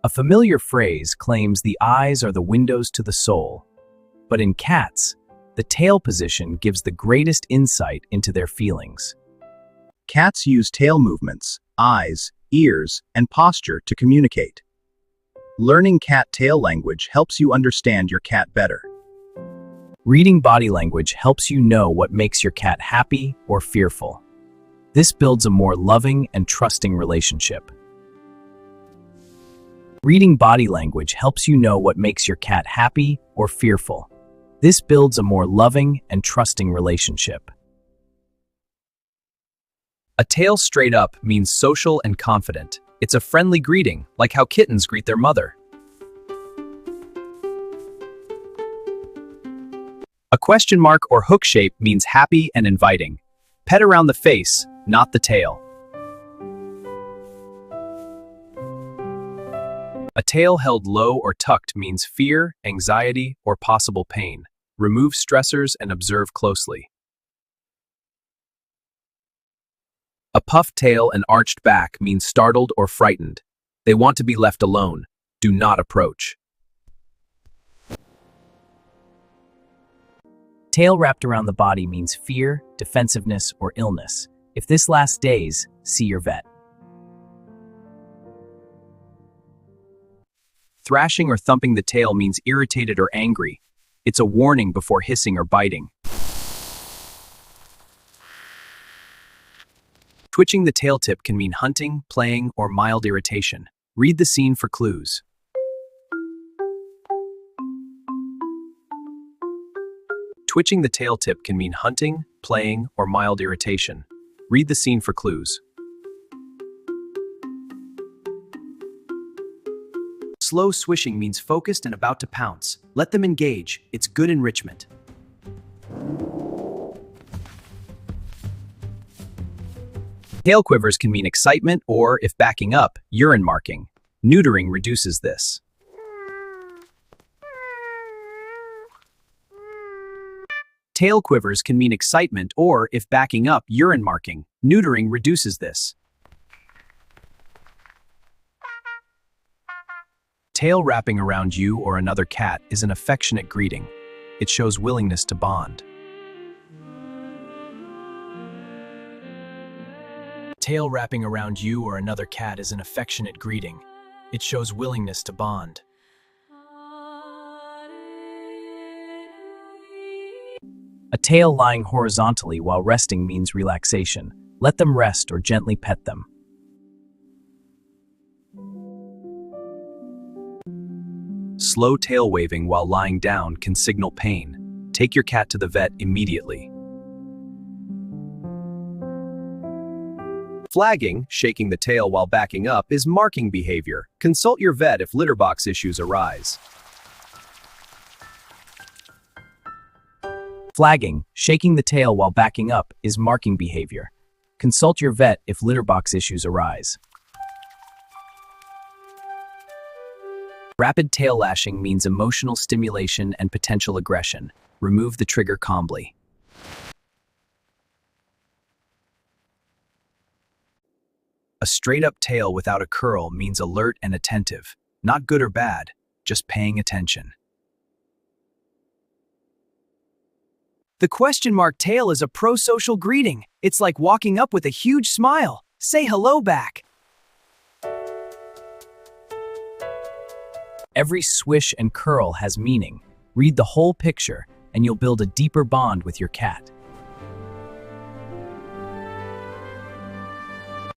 A familiar phrase claims the eyes are the windows to the soul, but in cats, the tail position gives the greatest insight into their feelings. Cats use tail movements, eyes, ears, and posture to communicate. Learning cat tail language helps you understand your cat better. Reading body language helps you know what makes your cat happy or fearful. This builds a more loving and trusting relationship. Reading body language helps you know what makes your cat happy or fearful. This builds a more loving and trusting relationship. A tail straight up means social and confident. It's a friendly greeting, like how kittens greet their mother. A question mark or hook shape means happy and inviting. Pet around the face, not the tail. A tail held low or tucked means fear, anxiety, or possible pain. Remove stressors and observe closely. A puffed tail and arched back means startled or frightened. They want to be left alone. Do not approach. Tail wrapped around the body means fear, defensiveness, or illness. If this lasts days, see your vet. Thrashing or thumping the tail means irritated or angry. It's a warning before hissing or biting. Twitching the tail tip can mean hunting, playing, or mild irritation. Read the scene for clues. Twitching the tail tip can mean hunting, playing, or mild irritation. Read the scene for clues. Slow swishing means focused and about to pounce. Let them engage. It's good enrichment. Tail quivers can mean excitement or, if backing up, urine marking. Neutering reduces this. Tail quivers can mean excitement or, if backing up, urine marking. Neutering reduces this. Tail wrapping around you or another cat is an affectionate greeting. It shows willingness to bond. Tail wrapping around you or another cat is an affectionate greeting. It shows willingness to bond. A tail lying horizontally while resting means relaxation. Let them rest or gently pet them. Slow tail waving while lying down can signal pain. Take your cat to the vet immediately. Flagging, shaking the tail while backing up, is marking behavior. Consult your vet if litter box issues arise. Flagging, shaking the tail while backing up, is marking behavior. Consult your vet if litter box issues arise. Rapid tail lashing means emotional stimulation and potential aggression. Remove the trigger calmly. A straight-up tail without a curl means alert and attentive. Not good or bad, just paying attention. The question mark tail is a pro-social greeting. It's like walking up with a huge smile. Say hello back. Every swish and curl has meaning. Read the whole picture, and you'll build a deeper bond with your cat.